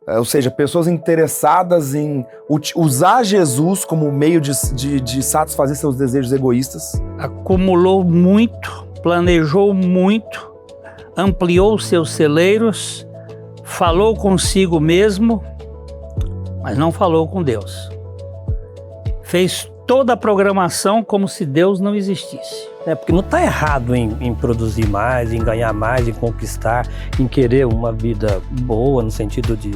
Ou seja, pessoas interessadas em usar Jesus como meio de satisfazer seus desejos egoístas. Acumulou muito, planejou muito, ampliou seus celeiros, falou consigo mesmo, mas não falou com Deus. Fez toda a programação como se Deus não existisse. Porque não está errado em produzir mais, em ganhar mais, em conquistar, em querer uma vida boa, no sentido de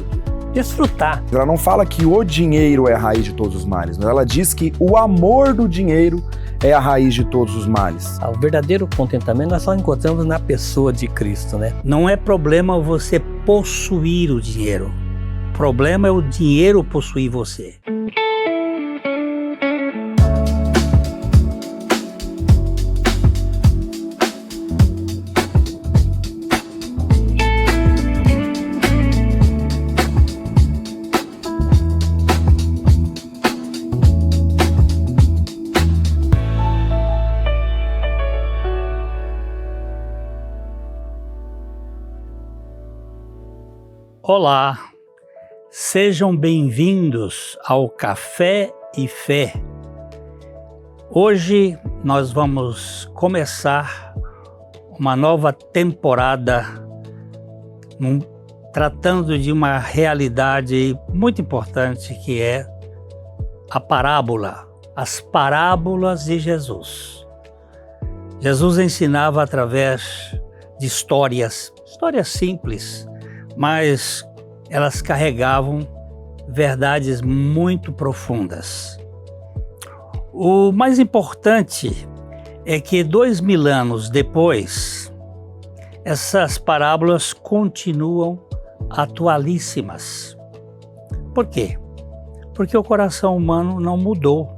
desfrutar. Ela não fala que o dinheiro é a raiz de todos os males, mas ela diz que o amor do dinheiro é a raiz de todos os males. O verdadeiro contentamento nós só encontramos na pessoa de Cristo, né? Não é problema você possuir o dinheiro. O problema é o dinheiro possuir você. Olá, sejam bem-vindos ao Café e Fé. Hoje nós vamos começar uma nova temporada tratando de uma realidade muito importante que é a parábola, as parábolas de Jesus. Jesus ensinava através de histórias simples, mas elas carregavam verdades muito profundas. O mais importante é que 2000 anos depois, essas parábolas continuam atualíssimas. Por quê? Porque o coração humano não mudou.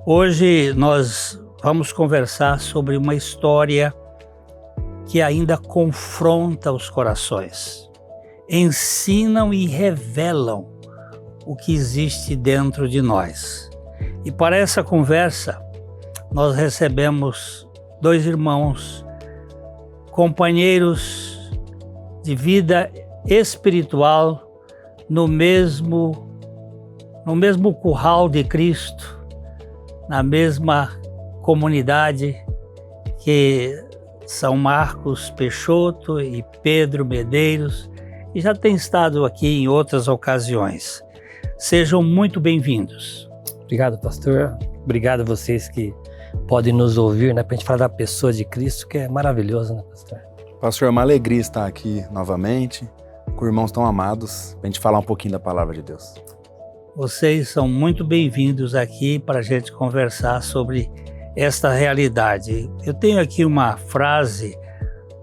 Hoje nós vamos conversar sobre uma história que ainda confronta os corações. Ensinam e revelam o que existe dentro de nós. E para essa conversa, nós recebemos dois irmãos, companheiros de vida espiritual no mesmo curral de Cristo, na mesma comunidade, que são Marcos Peixoto e Pedro Medeiros, e já tem estado aqui em outras ocasiões. Sejam muito bem-vindos. Obrigado, pastor. Obrigado a vocês que podem nos ouvir, né? Para a gente falar da pessoa de Cristo, que é maravilhoso, né, pastor? Pastor, é uma alegria estar aqui novamente, com irmãos tão amados, para a gente falar um pouquinho da palavra de Deus. Vocês são muito bem-vindos aqui para a gente conversar sobre esta realidade. Eu tenho aqui uma frase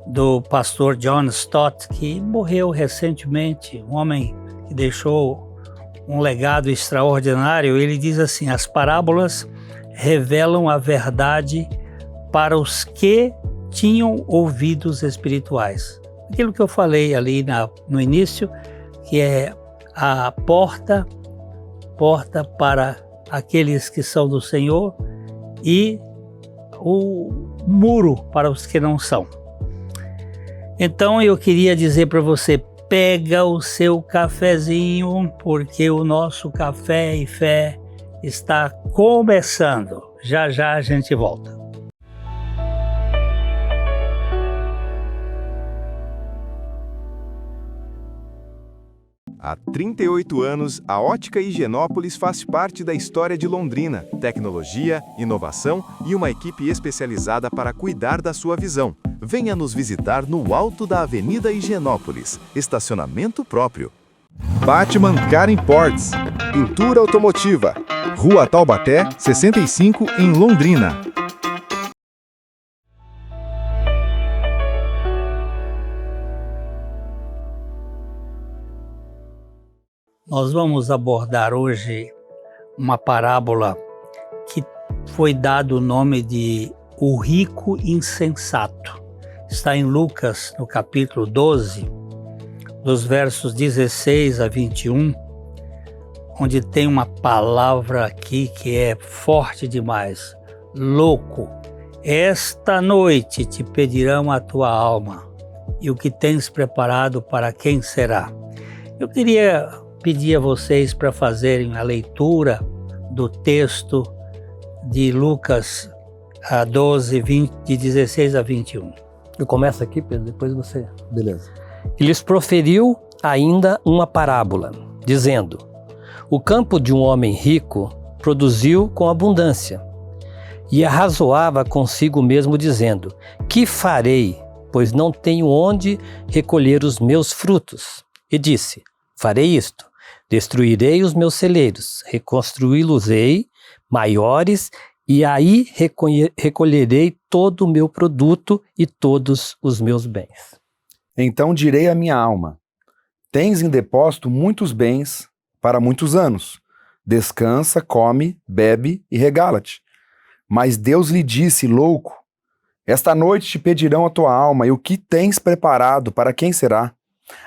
do pastor John Stott, que morreu recentemente, um homem que deixou um legado extraordinário. Ele diz assim: as parábolas revelam a verdade para os que tinham ouvidos espirituais. Aquilo que eu falei ali no início, que é a porta para aqueles que são do Senhor e o muro para os que não são. Então eu queria dizer para você, pega o seu cafezinho, porque o nosso Café e Fé está começando. Já já a gente volta. Há 38 anos, a Ótica Higienópolis faz parte da história de Londrina. Tecnologia, inovação e uma equipe especializada para cuidar da sua visão. Venha nos visitar no alto da Avenida Higienópolis. Estacionamento próprio. Batman Car Imports. Pintura automotiva. Rua Taubaté, 65, em Londrina. Nós vamos abordar hoje uma parábola que foi dado o nome de O Rico Insensato. Está em Lucas, no capítulo 12, dos versos 16 a 21, onde tem uma palavra aqui que é forte demais. Louco, esta noite te pedirão a tua alma, e o que tens preparado para quem será? Eu queria pedir a vocês para fazerem a leitura do texto de Lucas 12, 20, de 16 a 21. Eu começo aqui, Pedro, depois você. Beleza. E lhes proferiu ainda uma parábola, dizendo: o campo de um homem rico produziu com abundância, e arrazoava consigo mesmo, dizendo: que farei, pois não tenho onde recolher os meus frutos? E disse: farei isto, destruirei os meus celeiros, reconstruí-los-ei maiores, e aí recolherei todo o meu produto e todos os meus bens. Então direi à minha alma: tens em depósito muitos bens para muitos anos. Descansa, come, bebe e regala-te. Mas Deus lhe disse: louco, esta noite te pedirão a tua alma, e o que tens preparado, para quem será?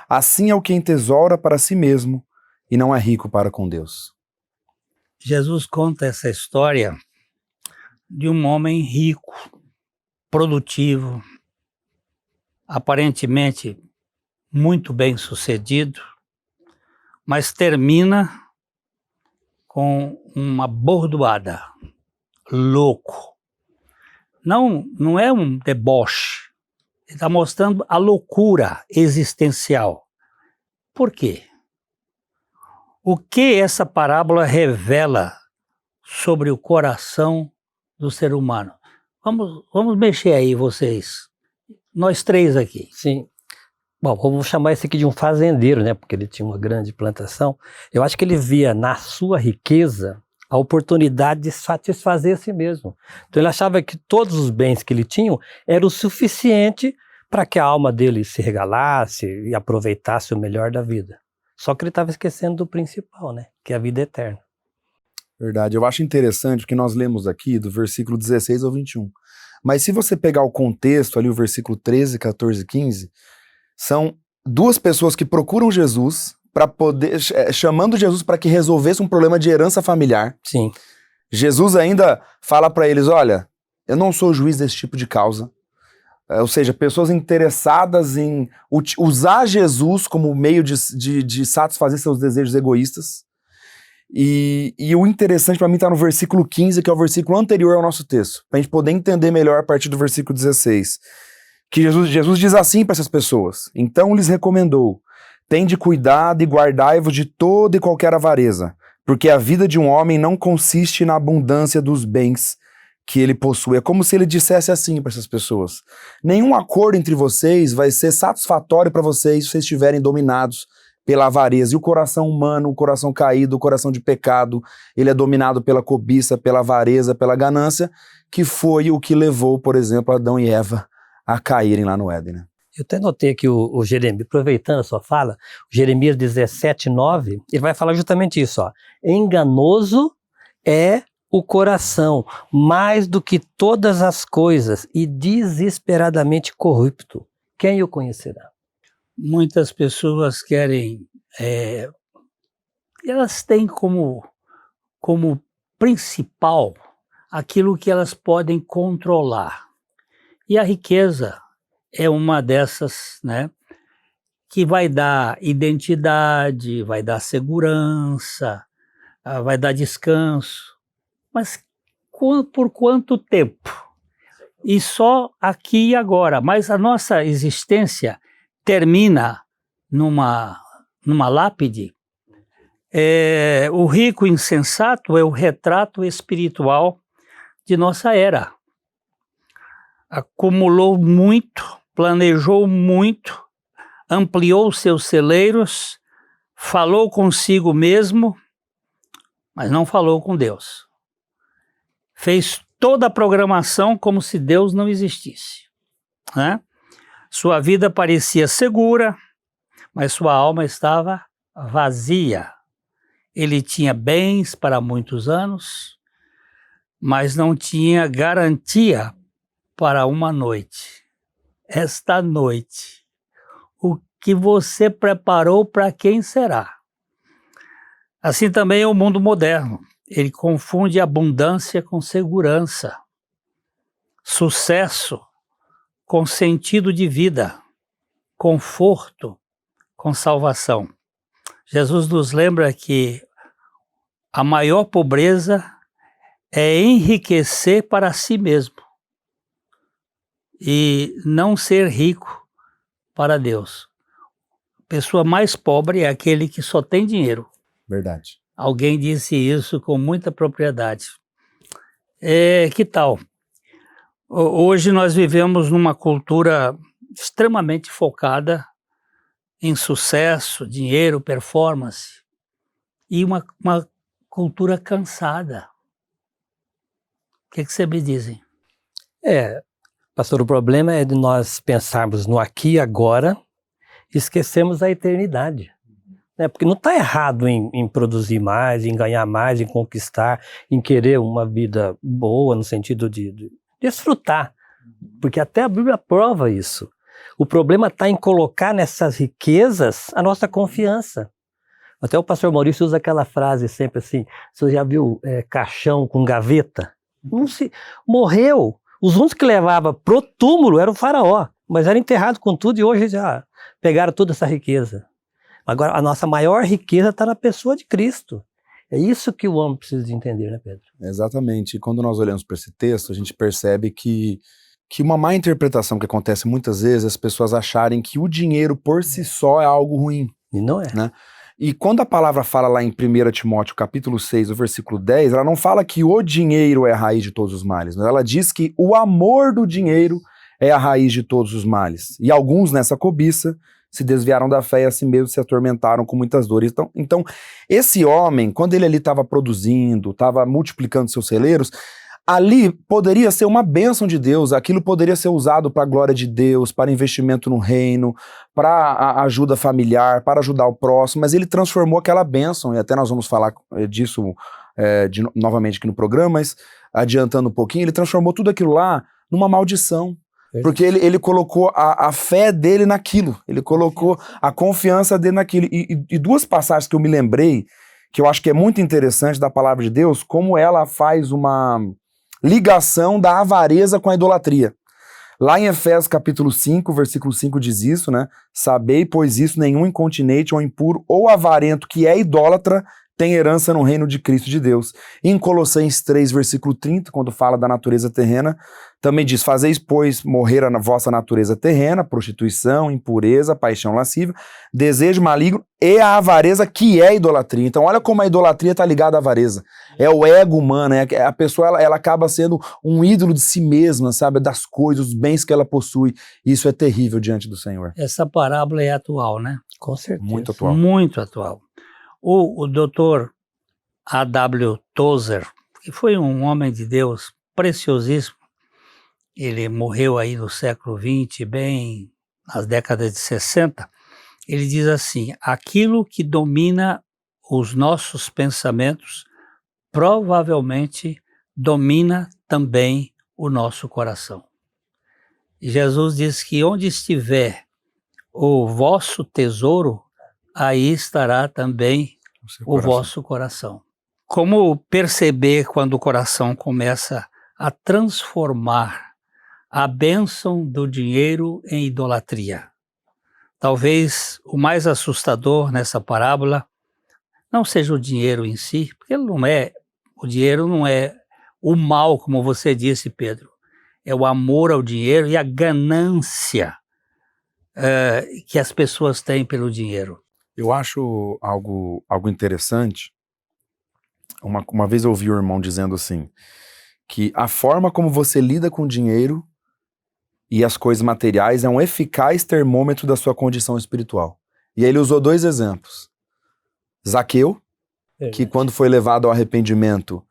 Assim é o que entesoura para si mesmo e não é rico para com Deus. Jesus conta essa história de um homem rico, produtivo, aparentemente muito bem sucedido, mas termina com uma bordoada, louco. Não é um deboche, ele está mostrando a loucura existencial. Por quê? O que essa parábola revela sobre o coração do ser humano? Vamos mexer aí, vocês. Nós três aqui. Sim. Bom, vamos chamar esse aqui de um fazendeiro, né? Porque ele tinha uma grande plantação. Eu acho que ele via na sua riqueza a oportunidade de satisfazer a si mesmo. Então ele achava que todos os bens que ele tinha eram o suficiente para que a alma dele se regalasse e aproveitasse o melhor da vida. Só que ele estava esquecendo do principal, né? Que é a vida eterna. Verdade. Eu acho interessante que nós lemos aqui do versículo 16 ao 21. Mas se você pegar o contexto ali, o versículo 13, 14 e 15, são duas pessoas que procuram Jesus para poder, chamando Jesus para que resolvesse um problema de herança familiar. Sim. Jesus ainda fala para eles: olha, eu não sou juiz desse tipo de causa. Ou seja, pessoas interessadas em usar Jesus como meio de satisfazer seus desejos egoístas. E o interessante para mim está no versículo 15, que é o versículo anterior ao nosso texto, para a gente poder entender melhor a partir do versículo 16. Que Jesus diz assim para essas pessoas: então lhes recomendou: tende cuidado e guardai-vos de toda e qualquer avareza, porque a vida de um homem não consiste na abundância dos bens que ele possui. É como se ele dissesse assim para essas pessoas: nenhum acordo entre vocês vai ser satisfatório para vocês se vocês estiverem dominados pela avareza. E o coração humano, o coração caído, o coração de pecado, ele é dominado pela cobiça, pela avareza, pela ganância, que foi o que levou, por exemplo, Adão e Eva a caírem lá no Éden, né? Eu até notei aqui o Jeremias, aproveitando a sua fala, Jeremias 17:9, ele vai falar justamente isso, ó. Enganoso é o coração, mais do que todas as coisas, e desesperadamente corrupto. Quem o conhecerá? Muitas pessoas querem, elas têm como principal aquilo que elas podem controlar. E a riqueza é uma dessas, né, que vai dar identidade, vai dar segurança, vai dar descanso. Mas por quanto tempo? E só aqui e agora. Mas a nossa existência termina numa lápide. O rico insensato é o retrato espiritual de nossa era. Acumulou muito, planejou muito, ampliou seus celeiros, falou consigo mesmo, mas não falou com Deus. Fez toda a programação como se Deus não existisse, né? Sua vida parecia segura, mas sua alma estava vazia. Ele tinha bens para muitos anos, mas não tinha garantia para uma noite. Esta noite, o que você preparou para quem será? Assim também é o mundo moderno. Ele confunde abundância com segurança, sucesso com sentido de vida, conforto com salvação. Jesus nos lembra que a maior pobreza é enriquecer para si mesmo e não ser rico para Deus. A pessoa mais pobre é aquele que só tem dinheiro. Verdade. Alguém disse isso com muita propriedade. Que tal? Hoje nós vivemos numa cultura extremamente focada em sucesso, dinheiro, performance, e uma cultura cansada. O que você me dizem? Pastor, o problema é de nós pensarmos no aqui e agora e esquecemos a eternidade. Porque não está errado em produzir mais, em ganhar mais, em conquistar, em querer uma vida boa, no sentido de desfrutar. Porque até a Bíblia prova isso. O problema está em colocar nessas riquezas a nossa confiança. Até o pastor Maurício usa aquela frase sempre assim, você já viu caixão com gaveta? Morreu. Os únicos que levava pro túmulo era o faraó, mas era enterrado com tudo e hoje já pegaram toda essa riqueza. Agora, a nossa maior riqueza está na pessoa de Cristo. É isso que o homem precisa de entender, né, Pedro? Exatamente. E quando nós olhamos para esse texto, a gente percebe que uma má interpretação que acontece muitas vezes, as pessoas acharem que o dinheiro por si só é algo ruim. E não é. Né? E quando a palavra fala lá em 1 Timóteo, capítulo 6, o versículo 10, ela não fala que o dinheiro é a raiz de todos os males, mas ela diz que o amor do dinheiro é a raiz de todos os males. E alguns nessa cobiça se desviaram da fé e assim mesmo se atormentaram com muitas dores. Então esse homem, quando ele ali estava produzindo, estava multiplicando seus celeiros, ali poderia ser uma bênção de Deus, aquilo poderia ser usado para a glória de Deus, para investimento no reino, para ajuda familiar, para ajudar o próximo, mas ele transformou aquela bênção, e até nós vamos falar disso novamente aqui no programa, mas adiantando um pouquinho, ele transformou tudo aquilo lá numa maldição. Porque ele colocou a fé dele naquilo, ele colocou a confiança dele naquilo. E duas passagens que eu me lembrei, que eu acho que é muito interessante da palavra de Deus, como ela faz uma ligação da avareza com a idolatria. Lá em Efésios capítulo 5, versículo 5 diz isso, né? Sabei, pois isso, nenhum incontinente ou impuro ou avarento que é idólatra tem herança no reino de Cristo de Deus. E em Colossenses 3, versículo 30, quando fala da natureza terrena, também diz, fazeis, pois, morrer a vossa natureza terrena, prostituição, impureza, paixão lascívia, desejo maligno e a avareza, que é a idolatria. Então olha como a idolatria está ligada à avareza. É o ego humano, a pessoa ela acaba sendo um ídolo de si mesma, sabe, das coisas, dos bens que ela possui. Isso é terrível diante do Senhor. Essa parábola é atual, né? Com certeza. Muito atual. Muito atual. O Dr. A.W. Tozer, que foi um homem de Deus preciosíssimo, ele morreu aí no século XX, bem nas décadas de 60, ele diz assim, aquilo que domina os nossos pensamentos provavelmente domina também o nosso coração. E Jesus diz que onde estiver o vosso tesouro, aí estará também o vosso coração. Como perceber quando o coração começa a transformar a bênção do dinheiro em idolatria? Talvez o mais assustador nessa parábola não seja o dinheiro em si, porque o dinheiro não é o mal, como você disse, Pedro. É o amor ao dinheiro e a ganância que as pessoas têm pelo dinheiro. Eu acho algo interessante. Uma vez eu ouvi um irmão dizendo assim, que a forma como você lida com o dinheiro e as coisas materiais é um eficaz termômetro da sua condição espiritual. E aí ele usou dois exemplos. Zaqueu, que quando foi levado ao arrependimento,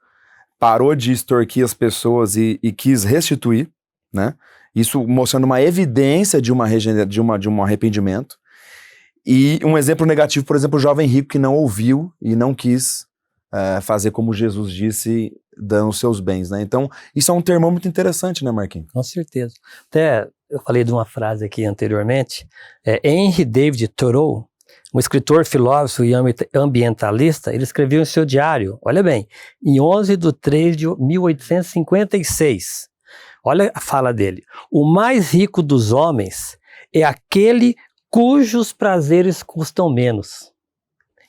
parou de extorquir as pessoas e quis restituir, né? Isso mostrando uma evidência de um arrependimento. E um exemplo negativo, por exemplo, o jovem rico que não ouviu e não quis fazer como Jesus disse, dando os seus bens, né? Então, isso é um termômetro interessante, né, Marquinhos? Com certeza. Até eu falei de uma frase aqui anteriormente, Henry David Thoreau, um escritor, filósofo e ambientalista, ele escreveu em seu diário, olha bem, em 11/3/1856, olha a fala dele, o mais rico dos homens é aquele cujos prazeres custam menos.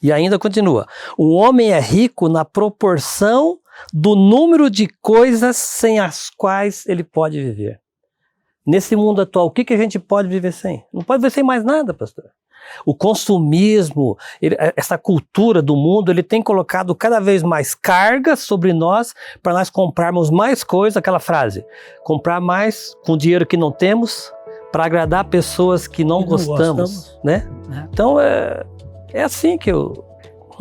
E ainda continua. O homem é rico na proporção do número de coisas sem as quais ele pode viver. Nesse mundo atual, o que a gente pode viver sem? Não pode viver sem mais nada, pastor. O consumismo, essa cultura do mundo, ele tem colocado cada vez mais carga sobre nós para nós comprarmos mais coisas, aquela frase, comprar mais com dinheiro que não temos para agradar pessoas que não gostamos, né? Então é assim que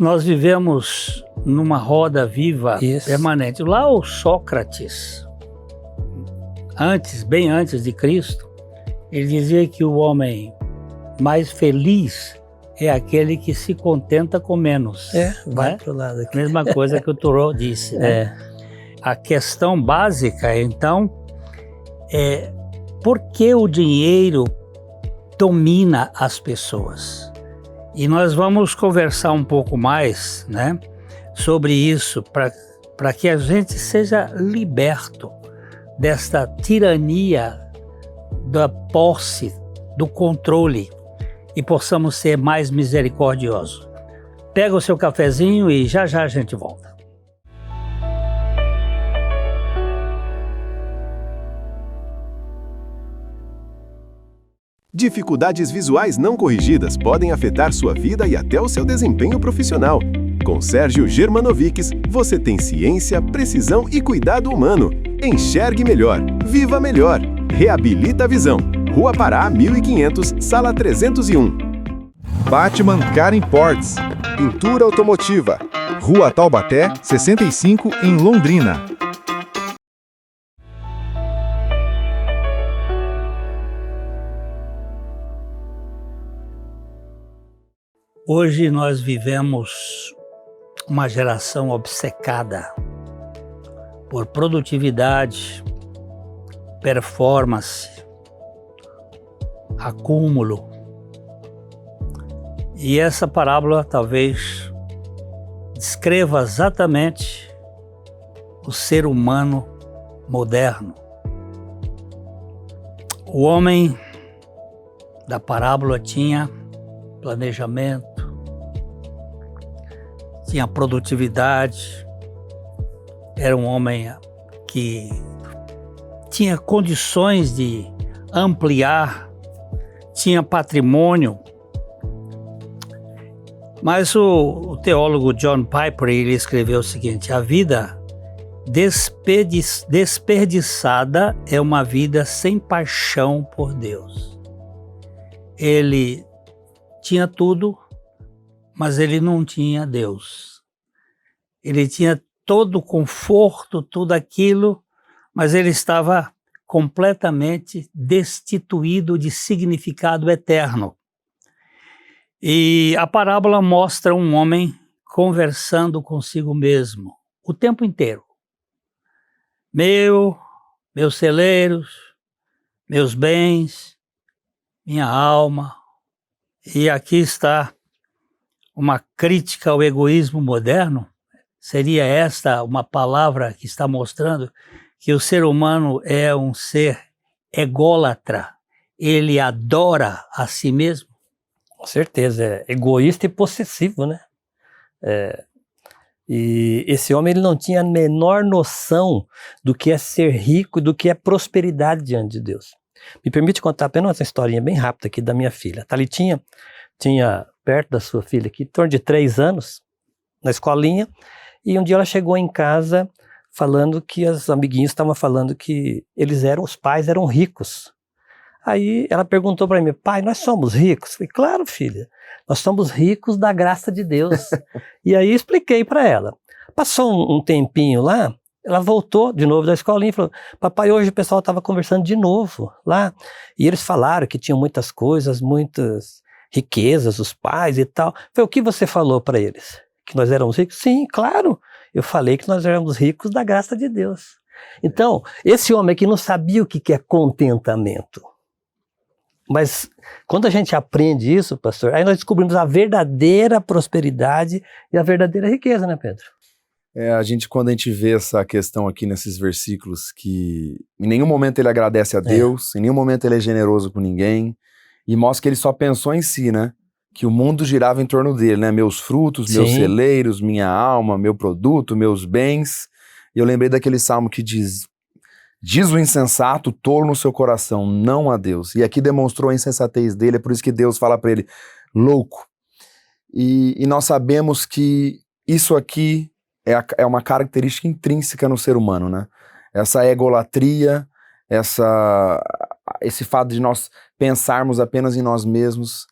Nós vivemos numa roda viva permanente. Lá o Sócrates, bem antes de Cristo, ele dizia que o homem mais feliz é aquele que se contenta com menos. Vai pro lado aqui. Mesma coisa que o Thoreau disse, né? A questão básica, então, é por que o dinheiro domina as pessoas? E nós vamos conversar um pouco mais, né, sobre isso, para que a gente seja liberto desta tirania da posse, do controle, e possamos ser mais misericordiosos. Pega o seu cafezinho e já a gente volta. Dificuldades visuais não corrigidas podem afetar sua vida e até o seu desempenho profissional. Com Sérgio Germanovics, você tem ciência, precisão e cuidado humano. Enxergue melhor, viva melhor. Reabilita a visão. Rua Pará, 1500, sala 301. Batman Car Imports. Pintura automotiva. Rua Taubaté, 65, em Londrina. Hoje nós vivemos uma geração obcecada por produtividade, performance, acúmulo. E essa parábola talvez descreva exatamente o ser humano moderno. O homem da parábola tinha planejamento, tinha produtividade, era um homem que tinha condições de ampliar, tinha patrimônio. Mas o teólogo John Piper, ele escreveu o seguinte: a vida desperdiçada é uma vida sem paixão por Deus. Ele tinha tudo, mas ele não tinha Deus. Ele tinha todo o conforto, tudo aquilo, mas ele estava completamente destituído de significado eterno. E a parábola mostra um homem conversando consigo mesmo o tempo inteiro. Meus celeiros, meus bens, minha alma. E aqui está uma crítica ao egoísmo moderno. Seria esta uma palavra que está mostrando que o ser humano é um ser ególatra. Ele adora a si mesmo. Com certeza, é egoísta e possessivo, né? E esse homem, ele não tinha a menor noção do que é ser rico e do que é prosperidade diante de Deus. Me permite contar apenas uma historinha bem rápida aqui da minha filha. A Thalitinha tinha, perto da sua filha aqui, em torno de 3 anos, na escolinha, e um dia ela chegou em casa falando que as amiguinhas estavam falando que os pais eram ricos. Aí ela perguntou para mim: pai, nós somos ricos? Eu falei: claro, filha, nós somos ricos da graça de Deus. E aí expliquei para ela. Passou um tempinho lá, ela voltou de novo da escolinha e falou: papai, hoje o pessoal estava conversando de novo lá, e eles falaram que tinham muitas coisas, muitas riquezas, os pais e tal. Eu falei: o que você falou para eles? Que nós éramos ricos? Sim, claro, eu falei que nós éramos ricos da graça de Deus. Então, esse homem aqui não sabia o que é contentamento. Mas quando a gente aprende isso, pastor, aí nós descobrimos a verdadeira prosperidade e a verdadeira riqueza, né, Pedro? Quando a gente vê essa questão aqui nesses versículos, que em nenhum momento ele agradece a Deus, em nenhum momento ele é generoso com ninguém, e mostra que ele só pensou em si, né? que o mundo girava em torno dele, né? Meus frutos, meus Sim. celeiros, minha alma, meu produto, meus bens. E eu lembrei daquele salmo que diz o insensato, tolo no seu coração, não a Deus. E aqui demonstrou a insensatez dele, é por isso que Deus fala para ele, louco. E nós sabemos que isso aqui é uma característica intrínseca no ser humano, né? Essa egolatria, esse fato de nós pensarmos apenas em nós mesmos.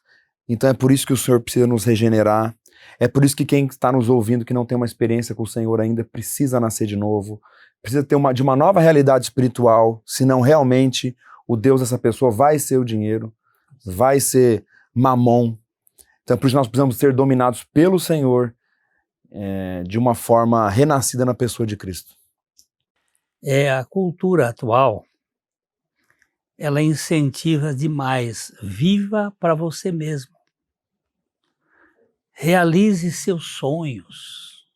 Então é por isso que o Senhor precisa nos regenerar. É por isso que quem está nos ouvindo, que não tem uma experiência com o Senhor ainda, precisa nascer de novo. Precisa ter de uma nova realidade espiritual, senão realmente o Deus dessa pessoa vai ser o dinheiro, vai ser mamon. Então por isso nós precisamos ser dominados pelo Senhor de uma forma renascida na pessoa de Cristo. A cultura atual, ela incentiva demais, viva para você mesmo. Realize seus sonhos,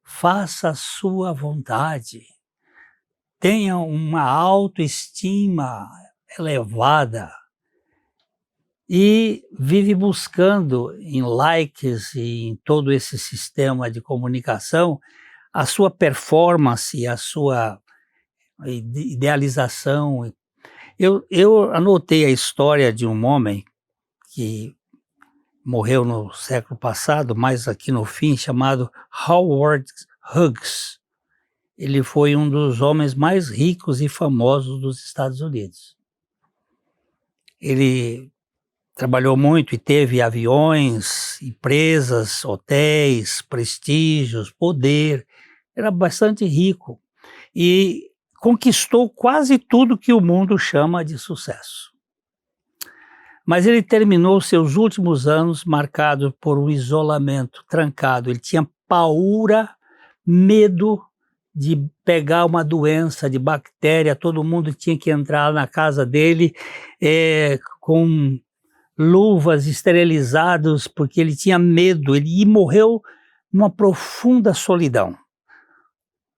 faça a sua vontade, tenha uma autoestima elevada e vive buscando em likes e em todo esse sistema de comunicação a sua performance, a sua idealização. Eu anotei a história de um homem que morreu no século passado, mas aqui no fim, chamado Howard Hughes. Ele foi um dos homens mais ricos e famosos dos Estados Unidos. Ele trabalhou muito e teve aviões, empresas, hotéis, prestígios, poder. Era bastante rico e conquistou quase tudo que o mundo chama de sucesso. Mas ele terminou seus últimos anos marcados por um isolamento, trancado. Ele tinha paura, medo de pegar uma doença, de bactéria. Todo mundo tinha que entrar na casa dele com luvas esterilizadas, porque ele tinha medo. Ele morreu numa profunda solidão.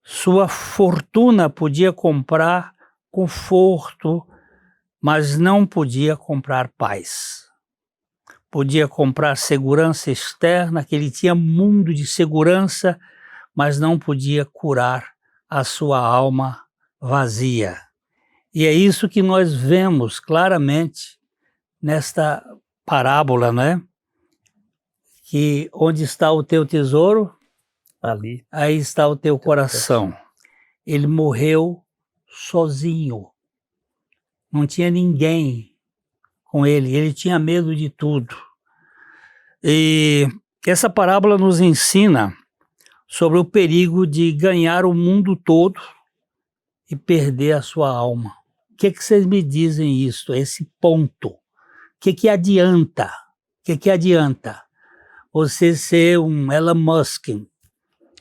Sua fortuna podia comprar conforto, mas não podia comprar paz. Podia comprar segurança externa, que ele tinha mundo de segurança, mas não podia curar a sua alma vazia. E é isso que nós vemos claramente nesta parábola, né? Que onde está o teu tesouro, Ali. aí está o teu coração. Ele morreu sozinho. Não tinha ninguém com ele. Ele tinha medo de tudo. E essa parábola nos ensina sobre o perigo de ganhar o mundo todo e perder a sua alma. O que vocês me dizem isso, esse ponto? O que adianta? O que adianta você ser um Elon Musk,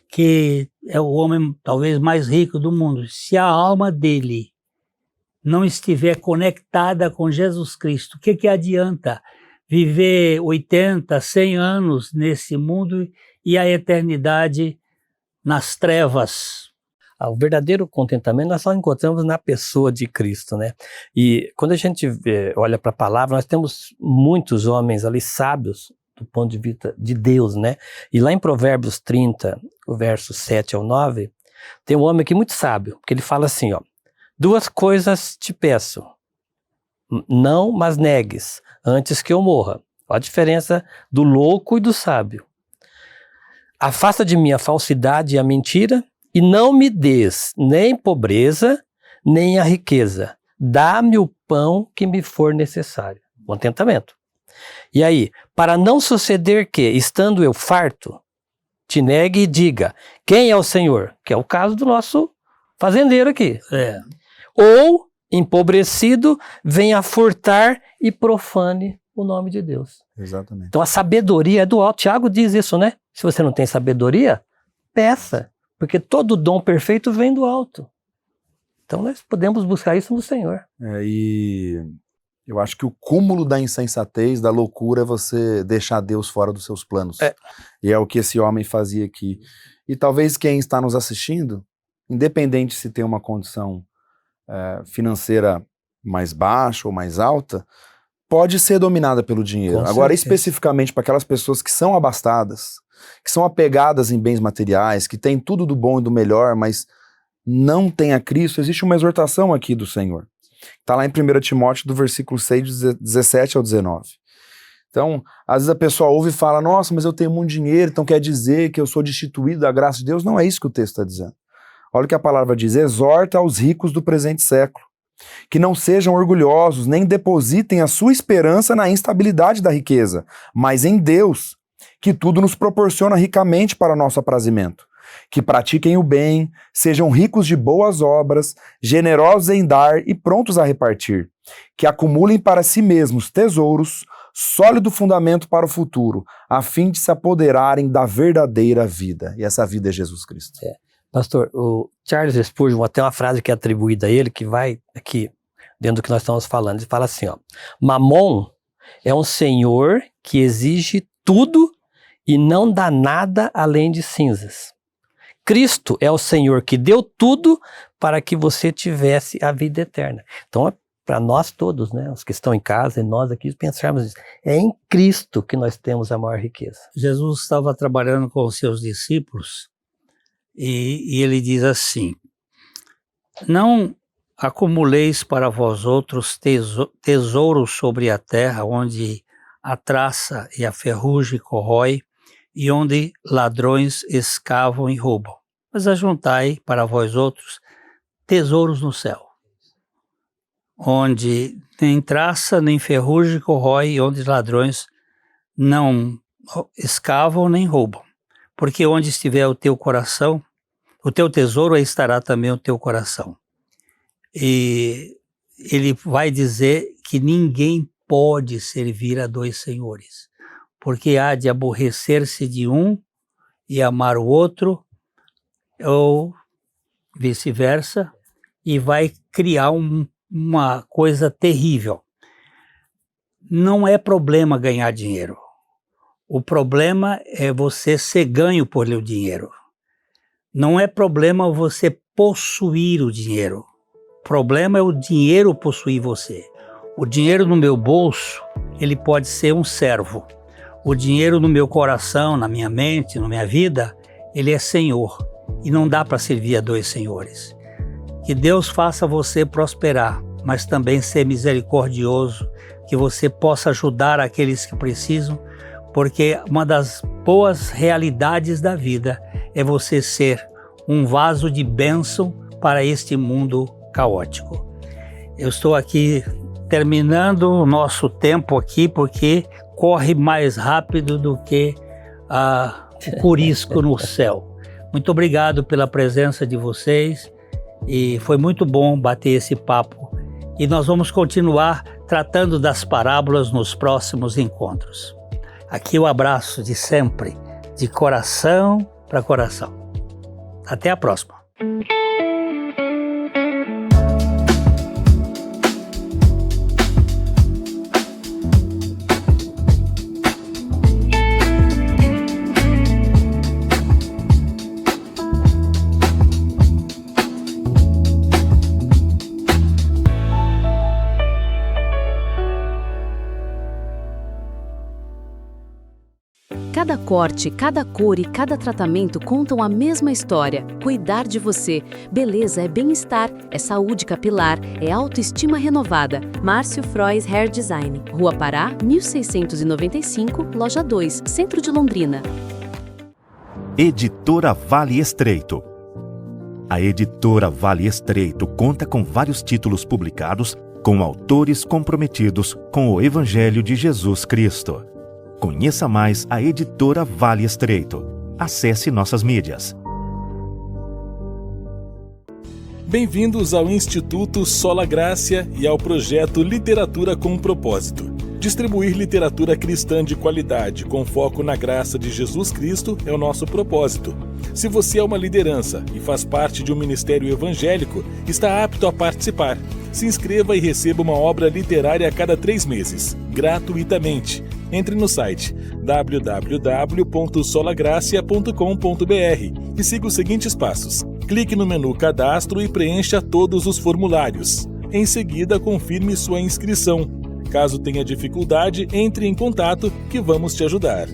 que é o homem talvez mais rico do mundo, se a alma dele não estiver conectada com Jesus Cristo, o que adianta viver 80, 100 anos nesse mundo e a eternidade nas trevas? O verdadeiro contentamento nós só encontramos na pessoa de Cristo, né? E quando a gente olha para a palavra, nós temos muitos homens ali sábios do ponto de vista de Deus, né? E lá em Provérbios 30, o verso 7 ao 9, tem um homem aqui muito sábio, que ele fala assim, ó: 2 coisas te peço, não mas negues, antes que eu morra. Olha a diferença do louco e do sábio. Afasta de mim a falsidade e a mentira, e não me des nem pobreza, nem a riqueza. Dá-me o pão que me for necessário. Contentamento. E aí, para não suceder que, estando eu farto, te negue e diga, quem é o Senhor? Que é o caso do nosso fazendeiro aqui. Ou, empobrecido, venha furtar e profane o nome de Deus. Exatamente. Então a sabedoria é do alto. Tiago diz isso, né? Se você não tem sabedoria, peça. Porque todo dom perfeito vem do alto. Então nós podemos buscar isso no Senhor. E eu acho que o cúmulo da insensatez, da loucura, é você deixar Deus fora dos seus planos. E é o que esse homem fazia aqui. E talvez quem está nos assistindo, independente se tem uma condição financeira mais baixa ou mais alta, pode ser dominada pelo dinheiro. Com Agora, certeza. especificamente para aquelas pessoas que são abastadas, que são apegadas em bens materiais, que têm tudo do bom e do melhor, mas não têm a Cristo, existe uma exortação aqui do Senhor. Está lá em 1 Timóteo, do versículo 6, 17 ao 19. Então, às vezes a pessoa ouve e fala, nossa, mas eu tenho muito dinheiro, então quer dizer que eu sou destituído da graça de Deus? Não é isso que o texto está dizendo. Olha o que a palavra diz, exorta aos ricos do presente século, que não sejam orgulhosos, nem depositem a sua esperança na instabilidade da riqueza, mas em Deus, que tudo nos proporciona ricamente para nosso aprazimento. Que pratiquem o bem, sejam ricos de boas obras, generosos em dar e prontos a repartir. Que acumulem para si mesmos tesouros, sólido fundamento para o futuro, a fim de se apoderarem da verdadeira vida. E essa vida é Jesus Cristo. Pastor, o Charles Spurgeon tem uma frase que é atribuída a ele, que vai aqui, dentro do que nós estamos falando. Ele fala assim, ó, Mamon é um senhor que exige tudo e não dá nada além de cinzas. Cristo é o Senhor que deu tudo para que você tivesse a vida eterna. Então, para nós todos, né, os que estão em casa e nós aqui, pensarmos isso. É em Cristo que nós temos a maior riqueza. Jesus estava trabalhando com os seus discípulos e ele diz assim, não acumuleis para vós outros tesouros sobre a terra, onde a traça e a ferrugem corrói, e onde ladrões escavam e roubam. Mas ajuntai para vós outros tesouros no céu, onde nem traça nem ferrugem corrói, e onde ladrões não escavam nem roubam. Porque onde estiver o teu coração, o teu tesouro, aí estará também o teu coração. E ele vai dizer que ninguém pode servir a dois senhores, porque há de aborrecer-se de um e amar o outro, ou vice-versa, e vai criar uma coisa terrível. Não é problema ganhar dinheiro. O problema é você ser ganho por o dinheiro. Não é problema você possuir o dinheiro. O problema é o dinheiro possuir você. O dinheiro no meu bolso, ele pode ser um servo. O dinheiro no meu coração, na minha mente, na minha vida, ele é senhor. E não dá para servir a dois senhores. Que Deus faça você prosperar, mas também ser misericordioso, que você possa ajudar aqueles que precisam, porque uma das boas realidades da vida é você ser um vaso de bênção para este mundo caótico. Eu estou aqui terminando o nosso tempo aqui, porque corre mais rápido do que o curisco no céu. Muito obrigado pela presença de vocês e foi muito bom bater esse papo. E nós vamos continuar tratando das parábolas nos próximos encontros. Aqui o abraço de sempre, de coração para coração. Até a próxima. Cada corte, cada cor e cada tratamento contam a mesma história. Cuidar de você. Beleza é bem-estar, é saúde capilar, é autoestima renovada. Márcio Frois Hair Design. Rua Pará, 1695, Loja 2, Centro de Londrina. Editora Vale Estreito. A Editora Vale Estreito conta com vários títulos publicados com autores comprometidos com o Evangelho de Jesus Cristo. Conheça mais a Editora Vale Estreito. Acesse nossas mídias. Bem-vindos ao Instituto Sola Gracia e ao projeto Literatura com Propósito. Distribuir literatura cristã de qualidade com foco na graça de Jesus Cristo é o nosso propósito. Se você é uma liderança e faz parte de um ministério evangélico, está apto a participar. Se inscreva e receba uma obra literária a cada 3 meses, gratuitamente. Entre no site www.solagracia.com.br e siga os seguintes passos. Clique no menu Cadastro e preencha todos os formulários. Em seguida, confirme sua inscrição. Caso tenha dificuldade, entre em contato que vamos te ajudar.